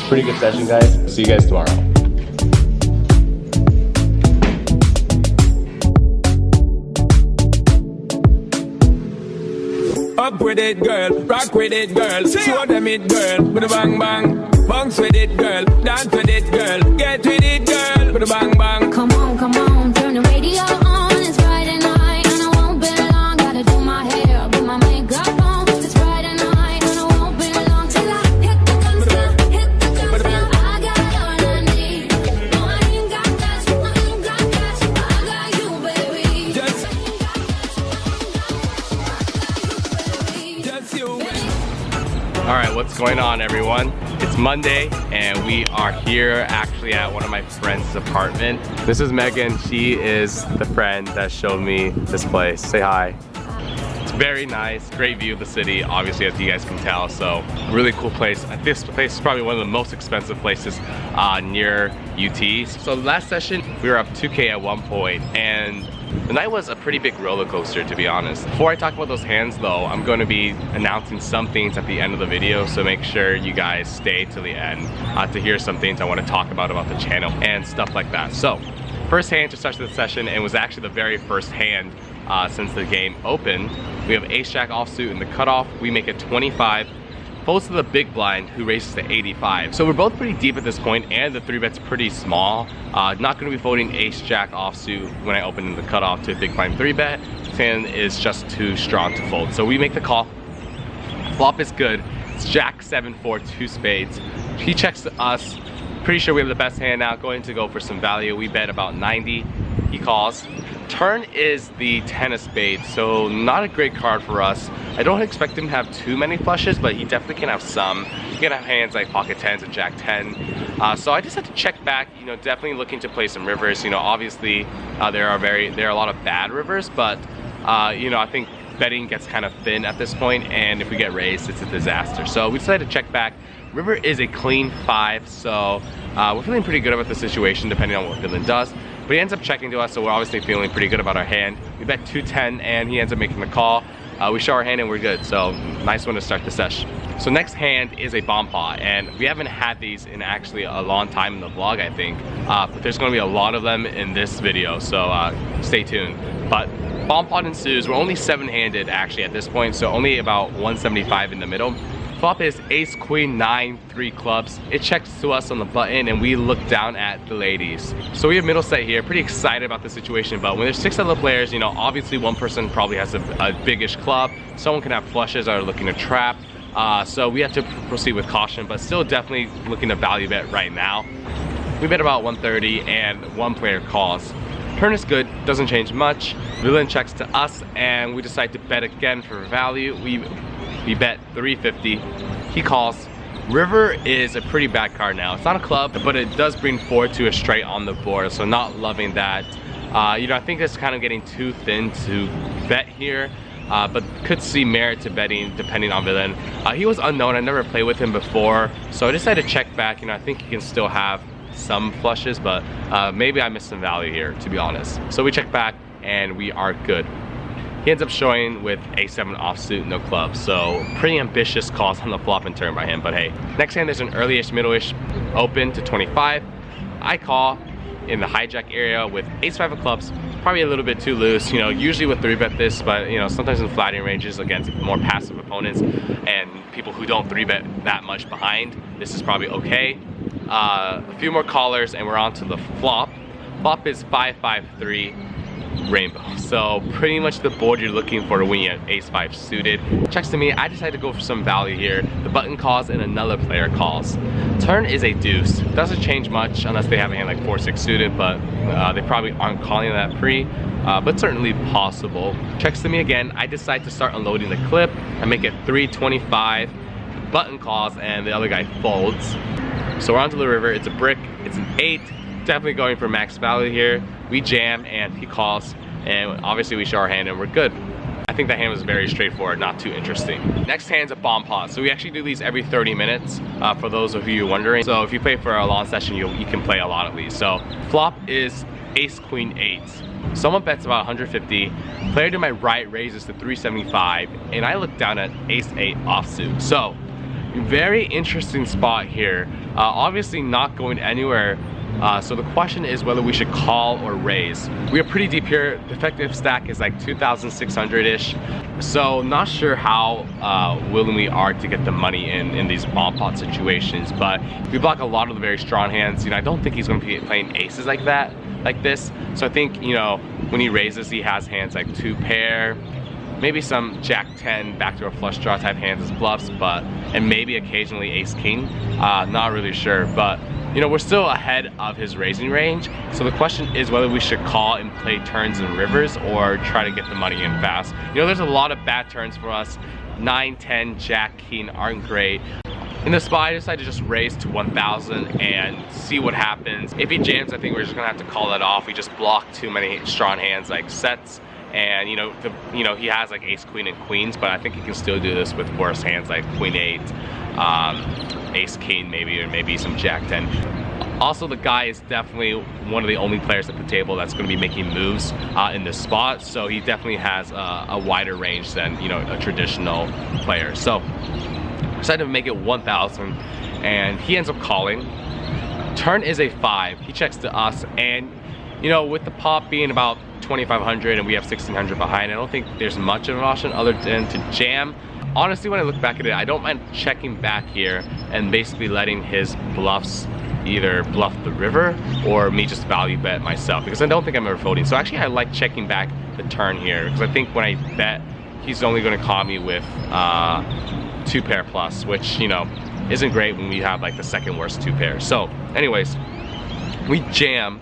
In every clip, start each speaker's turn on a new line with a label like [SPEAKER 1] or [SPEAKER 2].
[SPEAKER 1] Pretty good session, guys. See you guys tomorrow.
[SPEAKER 2] Up with it, girl. Rock with it, girl. Show them it, girl. With a bang bang. Bounce with it, girl. Dance with it, girl. Get with it, girl. With a bang bang.
[SPEAKER 3] Come on, turn the radio on. It's Friday night and I won't be long. Gotta do my hair, put my makeup on. It's Friday night and I won't be long till I hit the guns now. Hit the guns now. I got all I need. No, I ain't got cash. I ain't got cash. I got you, baby.
[SPEAKER 2] Just you.
[SPEAKER 1] All right, what's going on, everyone? It's Monday and we are here actually at one of my friend's apartment. This is Megan. She is the friend that showed me this place. Say hi. It's very nice, great view of the city, obviously, as you guys can tell. So really cool place. This place is probably one of the most expensive places near UT. So last session we were up 2K at one point, and the night was a pretty big roller coaster, to be honest. Before I talk about those hands though, I'm going to be announcing some things at the end of the video, so make sure you guys stay to the end to hear some things I want to talk about the channel and stuff like that. So first hand to start the session, and was actually the very first hand since the game opened. We have ace jack offsuit in the cutoff. We make it 25. Folds to the big blind, who raises to 85. So we're both pretty deep at this point, and the 3-bet's pretty small. Not going to be folding ace jack offsuit when I open in the cutoff to a big blind 3-bet. Hand is just too strong to fold. So we make the call. Flop is good. It's jack 7-4, 2 spades. He checks to us. Pretty sure we have the best hand now. Going to go for some value. We bet about 90. He calls. Turn is the 10 of spades, so not a great card for us. I don't expect him to have too many flushes, but he definitely can have some. He can have hands like pocket 10s and jack 10. So I just had to check back, you know, definitely looking to play some rivers. You know, obviously there are a lot of bad rivers, but you know, I think betting gets kind of thin at this point, and if we get raised, it's a disaster. So we decided to check back. River is a clean 5, so we're feeling pretty good about the situation depending on what villain does. But he ends up checking to us, so we're obviously feeling pretty good about our hand. We bet 210 and he ends up making the call. We show our hand and we're good, so nice one to start the session. So next hand is a bomb pot, and we haven't had these in actually a long time in the vlog, I think. But there's gonna be a lot of them in this video, so stay tuned. But bomb pot ensues. We're only 7-handed actually at this point, so only about 175 in the middle. Flop is ace, queen, 9, 3 clubs. It checks to us on the button and we look down at the ladies. So we have middle set here, pretty excited about the situation, but when there's 6 other players, you know, obviously one person probably has a biggish club. Someone can have flushes that are looking to trap. So we have to proceed with caution, but still definitely looking to value bet right now. We bet about 130 and one player calls. Turn is good, doesn't change much. Villain checks to us and we decide to bet again for value. We bet 350. He calls. River is a pretty bad card now. It's not a club, but it does bring 4 to a straight on the board, so not loving that. You know, I think it's kind of getting too thin to bet here, but could see merit to betting depending on villain. He was unknown. I never played with him before, so I decided to check back. You know, I think he can still have some flushes, but maybe I missed some value here, to be honest. So we check back and we are good. He ends up showing with a7 offsuit, no clubs. So pretty ambitious calls on the flop and turn by him, but hey. Next hand, there's an early-ish, middle-ish open to 25. I call in the hijack area with ace-5 of clubs. Probably a little bit too loose. You know, usually with 3-bet this, but you know, sometimes in flatting ranges against more passive opponents and people who don't 3-bet that much behind, this is probably okay. A few more callers and we're on to the flop. Flop is 5-5-3. Rainbow. So pretty much the board you're looking for when you have ace-5 suited. Checks to me. I decided to go for some value here. The button calls and another player calls. Turn is a deuce. Doesn't change much unless they have a hand like 4-6 suited, but they probably aren't calling that pre, but certainly possible. Checks to me again. I decide to start unloading the clip. I make it 325. Button calls and the other guy folds. So we're onto the river. It's a brick. It's an 8. Definitely going for max value here. We jam and he calls, and obviously we show our hand and we're good. I think that hand was very straightforward, not too interesting. Next hand's a bomb pot. So we actually do these every 30 minutes for those of you wondering. So if you play for a long session, you can play a lot of these. So flop is ace, queen, 8. Someone bets about 150. Player to my right raises to 375, and I look down at ace 8 offsuit. So very interesting spot here. obviously not going anywhere. So the question is whether we should call or raise. We are pretty deep here. The effective stack is like 2,600-ish. So not sure how willing we are to get the money in these bomb pot situations, but we block a lot of the very strong hands. You know, I don't think he's going to be playing aces like this. So I think, you know, when he raises, he has hands like 2-pair, maybe some Jack 10 backdoor flush draw type hands as bluffs, and maybe occasionally ace king. Not really sure, but you know, we're still ahead of his raising range. So the question is whether we should call and play turns and rivers or try to get the money in fast. You know, there's a lot of bad turns for us. 9, 10, Jack, king aren't great. In the spot, I decided to just raise to 1,000 and see what happens. If he jams, I think we're just gonna have to call that off. We just block too many strong hands like sets. And you know, he has like ace, queen, and queens, but I think he can still do this with worse hands like queen 8, ace, king maybe, or maybe some Jack 10. Also, the guy is definitely one of the only players at the table that's going to be making moves in this spot, so he definitely has a wider range than, you know, a traditional player. So decided to make it 1,000, and he ends up calling. Turn is a 5. He checks to us, and you know, with the pot being about 2,500 and we have 1,600 behind, I don't think there's much of an option other than to jam. Honestly, when I look back at it, I don't mind checking back here and basically letting his bluffs either bluff the river or me just value bet myself, because I don't think I'm ever folding. So actually I like checking back the turn here, because I think when I bet, he's only going to call me with 2-pair plus, which, you know, isn't great when we have like the second worst 2-pair. So anyways, we jam.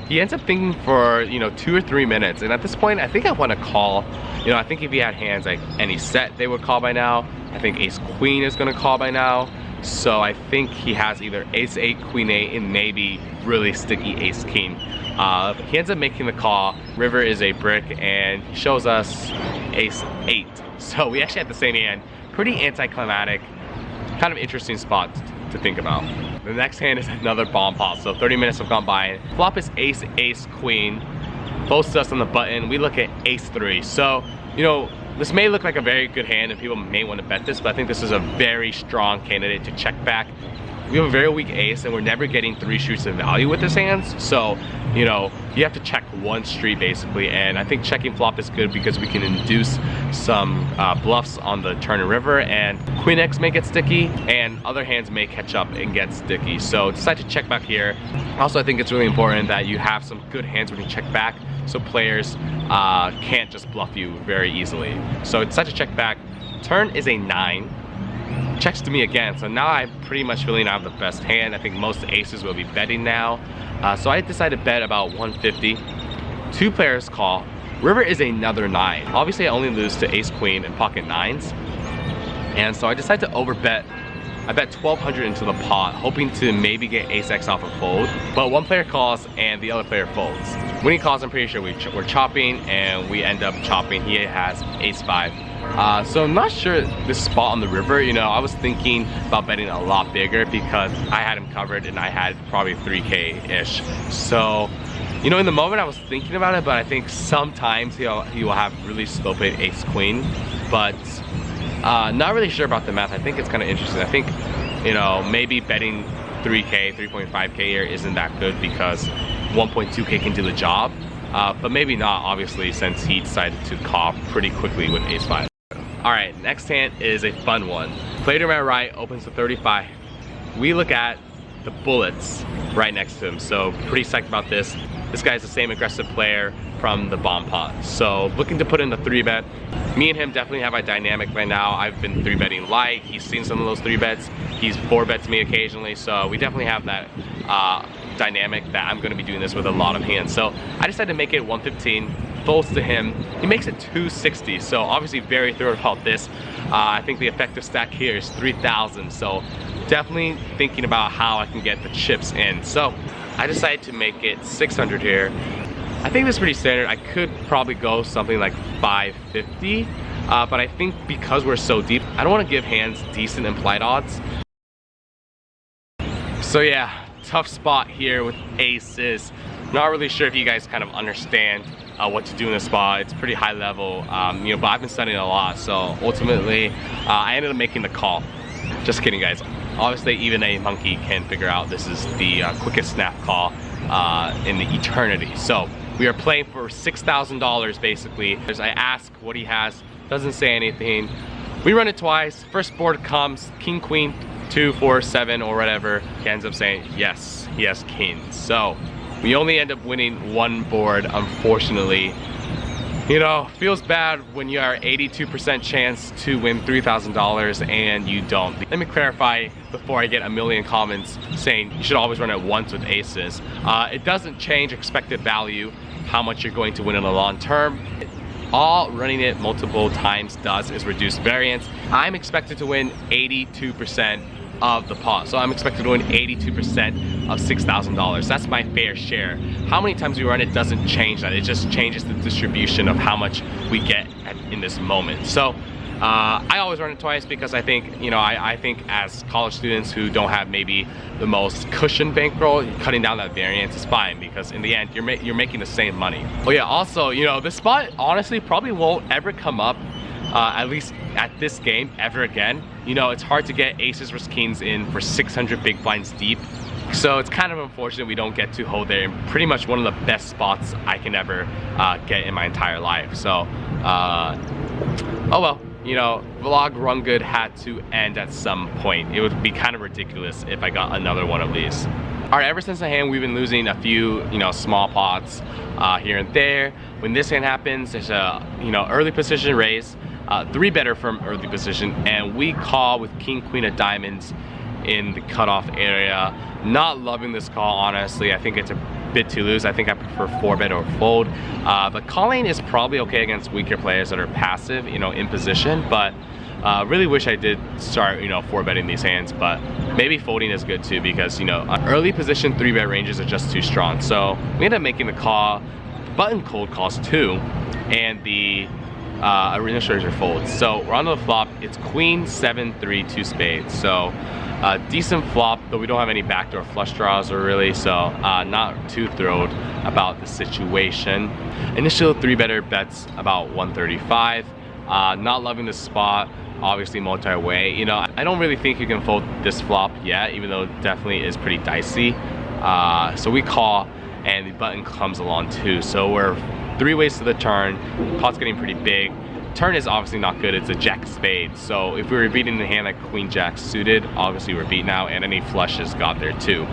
[SPEAKER 1] He ends up thinking for, you know, 2 or 3 minutes, and at this point I think I want to call. You know, I think if he had hands like any set, they would call by now. I think ace queen is going to call by now. So I think he has either ace 8, queen 8, and maybe really sticky ace king. He ends up making the call. River is a brick, and he shows us ace 8. So we actually had the same hand. Pretty anticlimactic, kind of interesting spot to think about. The next hand is another bomb pot, so 30 minutes have gone by. Flop is ace, ace, queen. Both us on the button. We look at ace 3. So, you know, this may look like a very good hand and people may want to bet this, but I think this is a very strong candidate to check back. We have a very weak ace and we're never getting 3 streets of value with this hands. So, you know, you have to check 1 street basically, and I think checking flop is good because we can induce some bluffs on the turn and river, and queen X may get sticky and other hands may catch up and get sticky. So decide to check back here. Also, I think it's really important that you have some good hands when you check back, so players can't just bluff you very easily. So decide to check back. Turn is a 9. Checks to me again, so now I'm pretty much feeling I have the best hand. I think most aces will be betting now, so I decided to bet about 150. 2 players call. River is another 9. Obviously I only lose to ace queen and pocket 9s, and so I decided to overbet. I bet 1,200 into the pot, hoping to maybe get ace X off a fold, but 1 player calls and the other player folds. When he calls, I'm pretty sure we're chopping, and we end up chopping. He has ace 5. So I'm not sure this spot on the river, you know, I was thinking about betting a lot bigger because I had him covered and I had probably 3K-ish. So, you know, in the moment I was thinking about it, but I think sometimes he will have really slow played ace queen, but not really sure about the math. I think it's kind of interesting. I think, you know, maybe betting 3K, 3.5K here isn't that good because 1.2K can do the job, but maybe not, obviously, since he decided to call pretty quickly with ace 5. Alright, next hand is a fun one. Play to my right, opens to 35. We look at the bullets right next to him, so pretty psyched about this. This guy's the same aggressive player from the bomb pot, so looking to put in the 3-bet. Me and him definitely have a dynamic right now. I've been 3-betting light. He's seen some of those 3-bets. He's 4-bets me occasionally, so we definitely have that dynamic that I'm going to be doing this with a lot of hands. So I decided to make it 115. Folds to him. He makes it 260, so obviously very thrilled about this. I think the effective stack here is 3,000, so definitely thinking about how I can get the chips in. So I decided to make it 600 here. I think this is pretty standard. I could probably go something like 550, but I think because we're so deep, I don't want to give hands decent implied odds. So yeah, tough spot here with aces. Not really sure if you guys kind of understand what to do in this spot. It's pretty high level, you know, but I've been studying a lot, so ultimately I ended up making the call. Just kidding, guys. Obviously, even a monkey can figure out this is the quickest snap call in the eternity. So we are playing for $6,000 basically. As I ask what he has, doesn't say anything. We run it twice. First board comes king, queen, 2, 4, 7 or whatever. He ends up saying yes, he has kings. So we only end up winning one board, unfortunately. You know, feels bad when you are 82% chance to win $3,000 and you don't. Let me clarify before I get a million comments saying you should always run it once with aces. It doesn't change expected value, how much you're going to win in the long term. All running it multiple times does is reduce variance. I'm expected to win 82% of the pot. So I'm expected to win 82% of $6,000. That's my fair share. How many times we run it doesn't change that. It just changes the distribution of how much we get in this moment. So I always run it twice because I think, you know, I think as college students who don't have maybe the most cushion bankroll, cutting down that variance is fine because in the end you're making the same money. Oh yeah, also, you know, this spot honestly probably won't ever come up at least at this game ever again. You know, it's hard to get aces versus kings in for 600 big blinds deep. So it's kind of unfortunate we don't get to hold there in pretty much one of the best spots I can ever get in my entire life. So, oh well. You know, vlog run good had to end at some point. It would be kind of ridiculous if I got another one of these. All right, ever since the hand, we've been losing a few, you know, small pots here and there. When this hand happens, there's a, you know, early position raise, 3-better from early position, and we call with king, queen of diamonds in the cutoff area. Not loving this call, honestly. I think it's a bit too loose. I think I prefer 4-bet or fold. But calling is probably okay against weaker players that are passive, you know, in position. But really wish I did start, you know, 4-betting these hands. But maybe folding is good too because, you know, early position 3-bet ranges are just too strong. So we end up making the call. The button cold calls too, and the initial raiser folds. So we're on the flop. It's queen, 7, 3, 2 spades. So decent flop, but we don't have any backdoor flush draws or really, so not too thrilled about the situation. Initial 3-better bets about 135. Not loving the spot, obviously multi-way. You know, I don't really think you can fold this flop yet, even though it definitely is pretty dicey. So we call, and the button comes along too. So we're 3 ways to the turn. Pot's getting pretty big. Turn is obviously not good. It's a jack of spades. So if we were beating the hand like queen jack suited, obviously we're beat now, and any flushes got there too.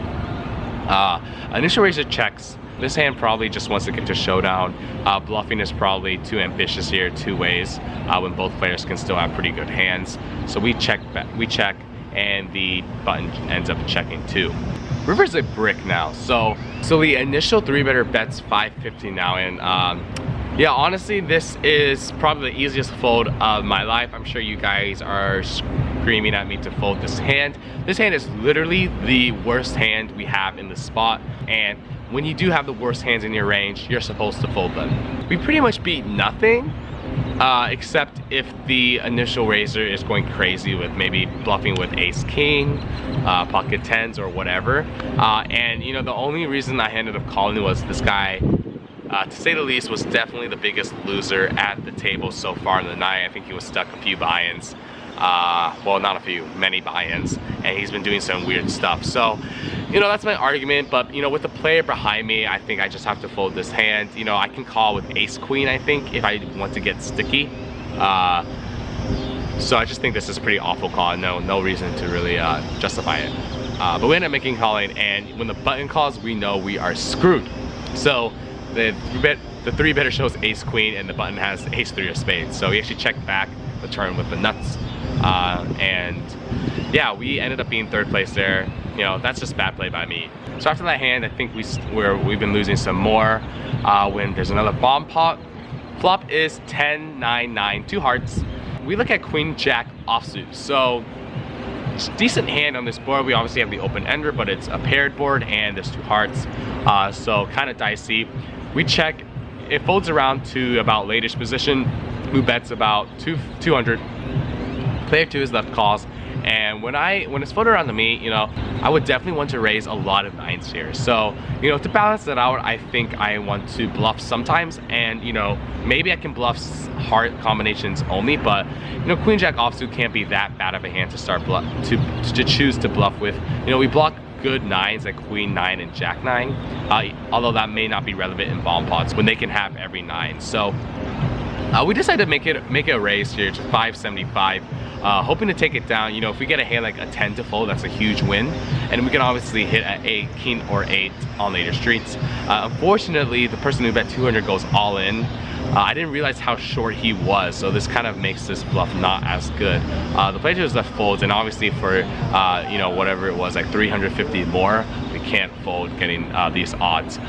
[SPEAKER 1] Initial raiser checks. This hand probably just wants to get to showdown. Bluffing is probably too ambitious here 2 ways when both players can still have pretty good hands. So we check, and the button ends up checking too. River's a brick now. So the initial 3-better bets 550 now, and yeah, honestly, this is probably the easiest fold of my life. I'm sure you guys are screaming at me to fold this hand. This hand is literally the worst hand we have in the spot, and when you do have the worst hands in your range, you're supposed to fold them. We pretty much beat nothing, except if the initial raiser is going crazy with maybe bluffing with ace king, pocket tens or whatever. And you know, the only reason I ended up calling was this guy, to say the least, was definitely the biggest loser at the table so far in the night. I think he was stuck a few buy-ins. Well, not a few, many buy-ins, and he's been doing some weird stuff. So, you know, that's my argument. But you know, with the player behind me, I think I just have to fold this hand. You know, I can call with ace queen, I think, if I want to get sticky. So I just think this is a pretty awful call. No reason to really justify it. But we end up making calling, and when the button calls, we know we are screwed. So the 3-better shows ace queen, and the button has ace 3 of spades. So we actually checked back the turn with the nuts, and yeah, we ended up being 3rd place there. You know, that's just bad play by me. So after that hand, I think we've been losing some more. When there's another bomb pot, flop is 10, 9, 9, 2 hearts. We look at queen jack offsuit. So it's a decent hand on this board. We obviously have the open ender, but it's a paired board and there's 2 hearts, so kind of dicey. We check. It folds around to about late-ish position. Who bets about 200. Player 2 is left calls, And when it's floated around to me, you know, I would definitely want to raise a lot of 9s here. So, you know, to balance that out, I think I want to bluff sometimes, and you know, maybe I can bluff heart combinations only, but you know, Queen Jack offsuit can't be that bad of a hand to start to choose to bluff with. You know, we block good 9s like Queen 9 and Jack 9, although that may not be relevant in bomb pots when they can have every 9. So we decided to make it a raise here to 575, hoping to take it down. You know, if we get a hand like a 10 to fold, that's a huge win, and we can obviously hit at 8 king or 8 on later streets. Unfortunately, the person who bet 200 goes all in. I didn't realize how short he was, so this kind of makes this bluff not as good. The player just left folds, and obviously for you know, whatever it was, like 350 more, we can't fold getting these odds.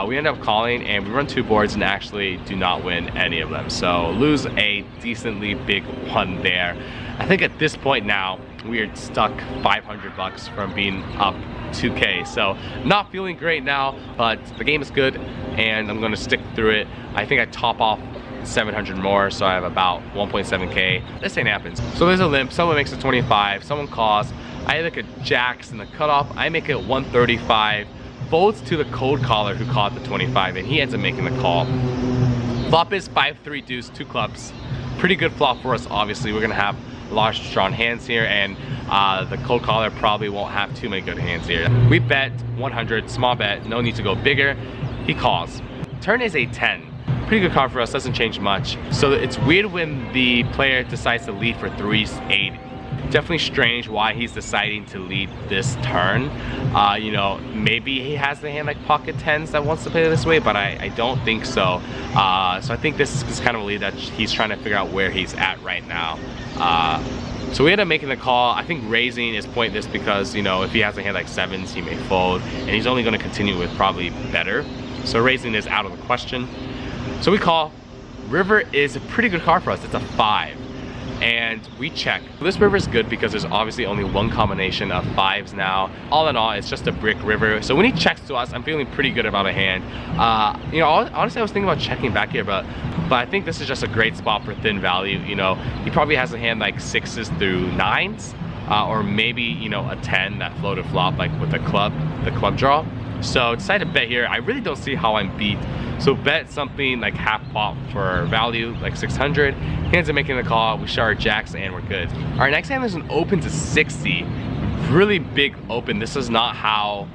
[SPEAKER 1] We end up calling, and we run 2 boards and actually do not win any of them, so lose a decently big one there. I think at this point now we are stuck 500 bucks from being up 2K, so not feeling great now, but the game is good and I'm going to stick through it. I think I top off 700 more, so I have about 1.7K. This ain't happens. So there's a limp, someone makes it 25, someone calls, I look at jacks in the cutoff, I make it 135, folds to the cold caller who caught the 25, and he ends up making the call. Flop is 5-3 deuce, 2 clubs. Pretty good flop for us, obviously. We're gonna have large strong hands here, and the cold caller probably won't have too many good hands here. We bet 100, small bet, no need to go bigger. He calls. Turn is a 10. Pretty good card for us, doesn't change much. So it's weird when the player decides to lead for 3-8. Definitely strange why he's deciding to lead this turn. You know, maybe he has the hand like pocket 10s that wants to play this way, but I don't think so. So I think this is kind of a lead that he's trying to figure out where he's at right now. So we end up making the call. I think raising is pointless because, you know, if he has a hand like 7s, he may fold, and he's only going to continue with probably better. So raising is out of the question. So we call. River is a pretty good card for us. It's a 5. And we check. This river is good because there's obviously only one combination of 5s now. All in all, it's just a brick river. So when he checks to us, I'm feeling pretty good about a hand. You know, honestly, I was thinking about checking back here, but I think this is just a great spot for thin value. You know, he probably has a hand like 6s through 9s, or maybe, you know, a 10 that floated flop like with the club draw. So decided to bet here. I really don't see how I'm beat. So bet something like half pot for value, like 600. He ends up making the call. We show our jacks and we're good. Our next hand is an open to 60. Really big open. This is not how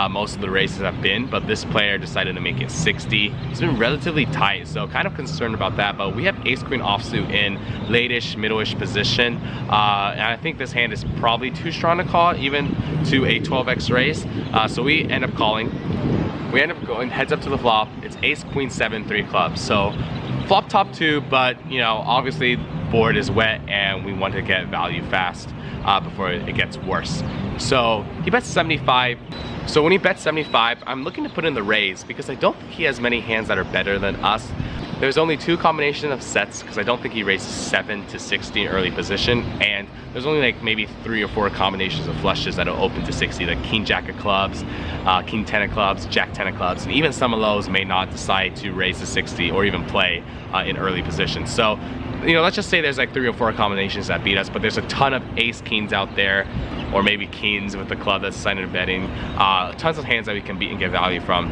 [SPEAKER 1] most of the races have been, but this player decided to make it 60. It's been relatively tight, so kind of concerned about that, but we have ace queen offsuit in late-ish, middle-ish position, and I think this hand is probably too strong to call even to a 12x raise, so we end up calling. We end up going heads up to the flop. It's ace queen 7 3 clubs, so flop top 2, but you know, obviously board is wet and we want to get value fast before it gets worse. So he bets 75. So when he bets 75, I'm looking to put in the raise because I don't think he has many hands that are better than us. There's only 2 combinations of sets because I don't think he raises 7 to 60 in early position, and there's only like maybe 3 or 4 combinations of flushes that are open to 60, like king jack of clubs, king 10 of clubs, jack 10 of clubs, and even some of those may not decide to raise to 60 or even play in early position. So, you know, let's just say there's like 3 or 4 combinations that beat us, but there's a ton of ace kings out there, or maybe kings with the club that's decided to betting. Tons of hands that we can beat and get value from.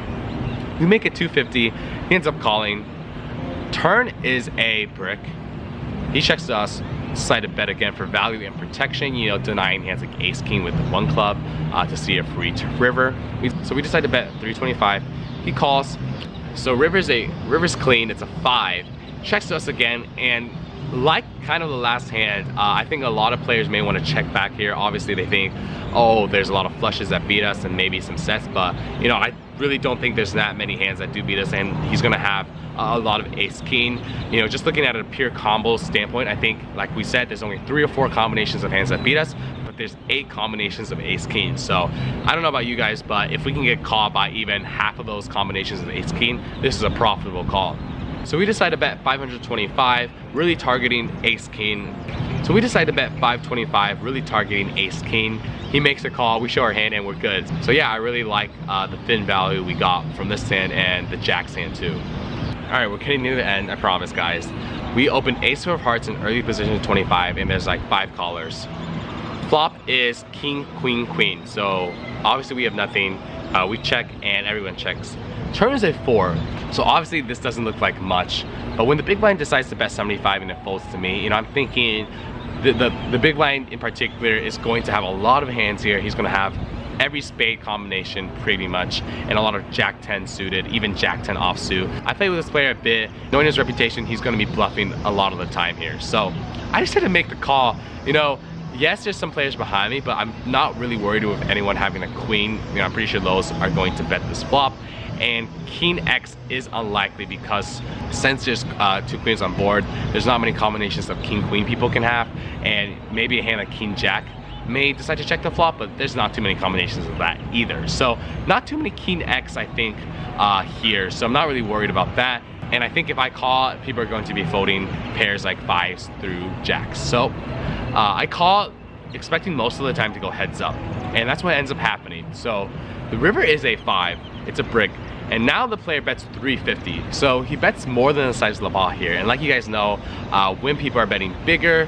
[SPEAKER 1] We make it 250. He ends up calling. Turn is a brick. He checks to us, decide to bet again for value and protection, you know, denying hands like ace king with the 1 club to see a free river. So we decide to bet 325. He calls. So river's clean, it's a 5. Checks to us again, and like kind of the last hand, I think a lot of players may want to check back here. Obviously they think, oh, there's a lot of flushes that beat us and maybe some sets, but you know, I really don't think there's that many hands that do beat us, and he's gonna have a lot of ace king. You know, just looking at a pure combo standpoint, I think, like we said, there's only 3 or 4 combinations of hands that beat us, but there's 8 combinations of ace king. So I don't know about you guys, but if we can get called by even half of those combinations of ace king, this is a profitable call. So we decided to bet 525, really targeting ace king. So we decided to bet 525, really targeting ace king. He makes a call, we show our hand, and we're good. So yeah, I really like the thin value we got from this hand and the jack's hand too. All right, we're getting near the end, I promise, guys. We opened ace of hearts in early position 25, and there's like 5 callers. Flop is king, queen, queen. So obviously we have nothing. We check and everyone checks. Turn is a 4. So obviously this doesn't look like much. But when the big blind decides to bet 75 and it folds to me, you know, I'm thinking the big blind in particular is going to have a lot of hands here. He's going to have every spade combination pretty much, and a lot of Jack 10 suited, even Jack 10 offsuit. I play with this player a bit. Knowing his reputation, he's going to be bluffing a lot of the time here. So I just had to make the call. You know, yes, there's some players behind me, but I'm not really worried with anyone having a queen. You know, I'm pretty sure those are going to bet this flop. And King X is unlikely because since there's 2 queens on board, there's not many combinations of King Queen people can have, and maybe a hand like King Jack may decide to check the flop, but there's not too many combinations of that either. So not too many King X, I think, here. So I'm not really worried about that. And I think if I call, people are going to be folding pairs like 5s through Jacks. So I call expecting most of the time to go heads up, and that's what ends up happening. So the river is a 5, it's a brick, and now the player bets 350. So he bets more than the size of the ball here. And like you guys know, when people are betting bigger,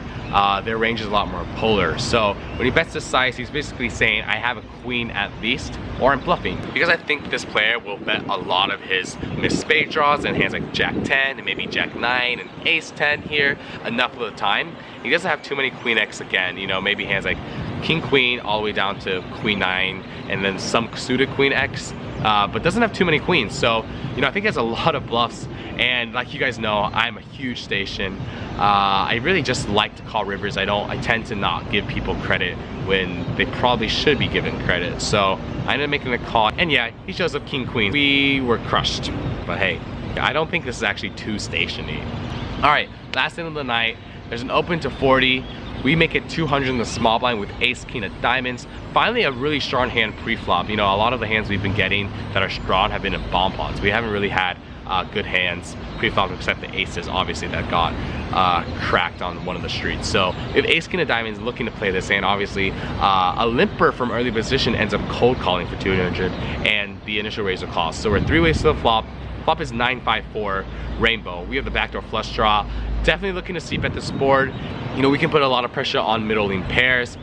[SPEAKER 1] their range is a lot more polar. So when he bets this size, he's basically saying, I have a queen at least, or I'm bluffing. Because I think this player will bet a lot of his missed spade draws and hands like Jack 10 and maybe Jack 9 and Ace 10 here enough of the time. He doesn't have too many Queen X again, you know, maybe hands like King Queen all the way down to Queen 9 and then some suited Queen X, but doesn't have too many queens. So, you know, I think he has a lot of bluffs, and like you guys know, I'm a huge station. I really just like to call rivers. I tend to not give people credit when they probably should be given credit. So I ended up making the call, and yeah, he shows up King Queen. We were crushed, but hey, I don't think this is actually too stationy. All right, last end of the night, there's an open to 40. We make it 200 in the small blind with ace king of diamonds. Finally, a really strong hand pre-flop. You know, a lot of the hands we've been getting that are strong have been in bomb pots. We haven't really had good hands pre-flop except the aces, obviously, that got cracked on one of the streets. So if ace king of diamonds looking to play this hand, obviously a limper from early position ends up cold calling for 200 and the initial raise of calls. So we're 3 ways to the flop. Flop is 9-5-4 rainbow. We have the backdoor flush draw. Definitely looking to seep at this board. You know, we can put a lot of pressure on middling pairs.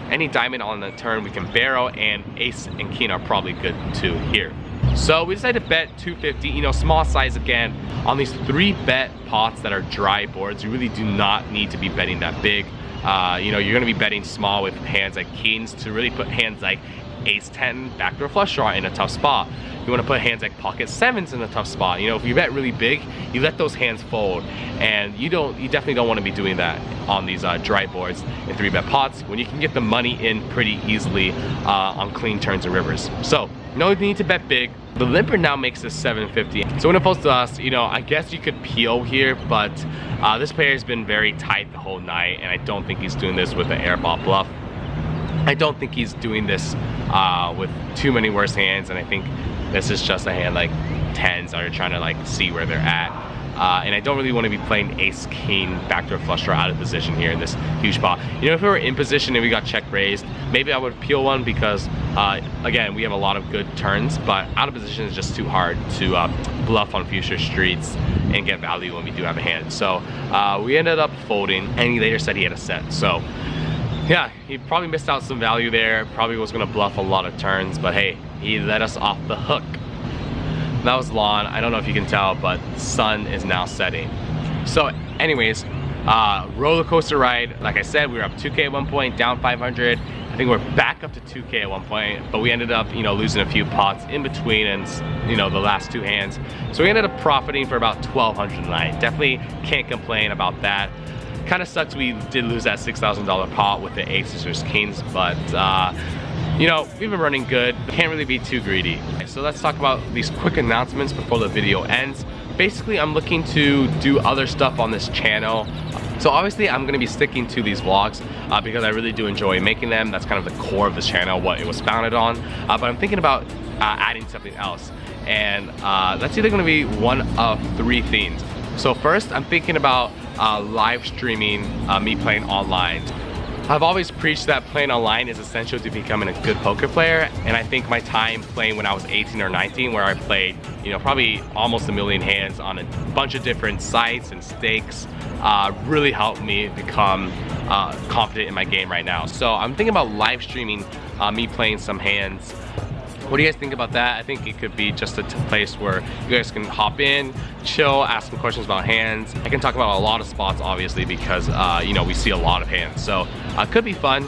[SPEAKER 1] Any diamond on the turn we can barrel, and ace and king are probably good too here. So we decided to bet 250, you know, small size again. On these 3 bet pots that are dry boards, you really do not need to be betting that big. You know, you're gonna be betting small with hands like kings to really put hands like ace 10 backdoor flush draw in a tough spot. You want to put hands like pocket 7s in a tough spot. You know, if you bet really big, you let those hands fold, and you definitely don't want to be doing that on these dry boards in 3 bet pots when you can get the money in pretty easily on clean turns and rivers. So no need to bet big. The limper now makes this 750. So when it falls to us, you know, I guess you could peel here, but this player has been very tight the whole night, and I don't think he's doing this with an airball bluff. I don't think he's doing this with too many worse hands, and I think this is just a hand like 10s that are trying to like see where they're at. And I don't really want to be playing ace king backdoor flush draw out of position here in this huge pot. You know, if we were in position and we got check raised, maybe I would peel one because again, we have a lot of good turns, but out of position is just too hard to bluff on future streets and get value when we do have a hand. So we ended up folding, and he later said he had a set. So yeah, he probably missed out some value there. Probably was gonna bluff a lot of turns, but hey, he let us off the hook. That was long. I don't know if you can tell, but the sun is now setting. So anyways, roller coaster ride. Like I said, we were up 2K at one point, down 500. I think we're back up to 2K at one point, but we ended up, you know, losing a few pots in between and, you know, the last 2 hands. So we ended up profiting for about 1,200 tonight. Definitely can't complain about that. Kind of sucks we did lose that $6,000 pot with the aces versus kings, but you know, we've been running good. Can't really be too greedy. So let's talk about these quick announcements before the video ends. Basically, I'm looking to do other stuff on this channel. So obviously, I'm gonna be sticking to these vlogs because I really do enjoy making them. That's kind of the core of this channel, what it was founded on. But I'm thinking about adding something else. And that's either gonna be one of 3 things. So first, I'm thinking about live streaming me playing online. I've always preached that playing online is essential to becoming a good poker player, and I think my time playing when I was 18 or 19, where I played, you know, probably almost 1 million hands on a bunch of different sites and stakes, really helped me become confident in my game right now. So I'm thinking about live streaming me playing some hands. What do you guys think about that? I think it could be just a place where you guys can hop in, chill, ask some questions about hands. I can talk about a lot of spots, obviously, because you know, we see a lot of hands. So it could be fun.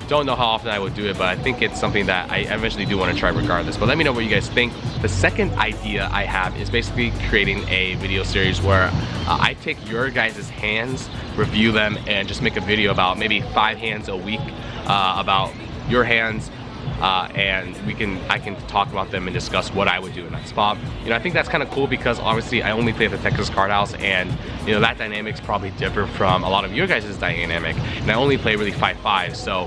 [SPEAKER 1] Don't know how often I would do it, but I think it's something that I eventually do want to try regardless. But let me know what you guys think. The second idea I have is basically creating a video series where I take your guys' hands, review them, and just make a video about maybe 5 hands a week about your hands. And I can talk about them and discuss what I would do in that spot. You know, I think that's kind of cool because obviously I only play at the Texas Card House, and you know, that dynamic's probably different from a lot of your guys' dynamic, and I only play really 5-5. So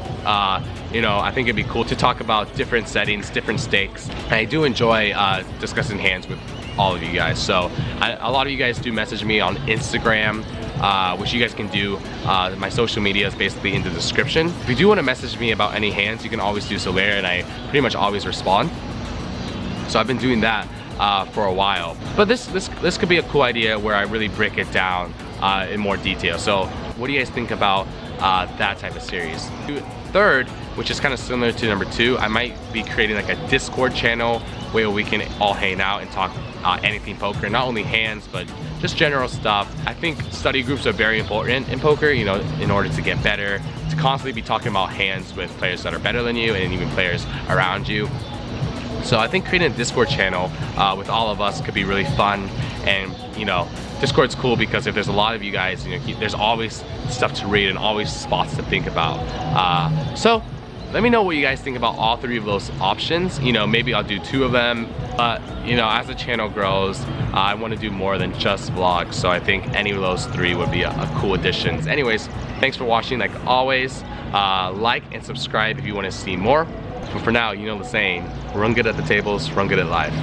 [SPEAKER 1] you know, I think it'd be cool to talk about different settings, different stakes. And I do enjoy discussing hands with all of you guys. So a lot of you guys do message me on Instagram, which you guys can do. My social media is basically in the description. If you do want to message me about any hands, you can always do so there, and I pretty much always respond. So I've been doing that for a while. But this could be a cool idea where I really break it down in more detail. So what do you guys think about that type of series? Third, which is kind of similar to number 2, I might be creating like a Discord channel where we can all hang out and talk anything poker, not only hands, but just general stuff. I think study groups are very important in poker, you know, in order to get better, to constantly be talking about hands with players that are better than you and even players around you. So I think creating a Discord channel with all of us could be really fun. And you know, Discord's cool because if there's a lot of you guys, you know, there's always stuff to read and always spots to think about. So let me know what you guys think about all 3 of those options. You know, maybe I'll do 2 of them, but you know, as the channel grows, I want to do more than just vlogs. So I think any of those 3 would be a cool additions. Anyways, thanks for watching. Like always, like and subscribe if you want to see more. But for now, you know the saying, run good at the tables, run good at life.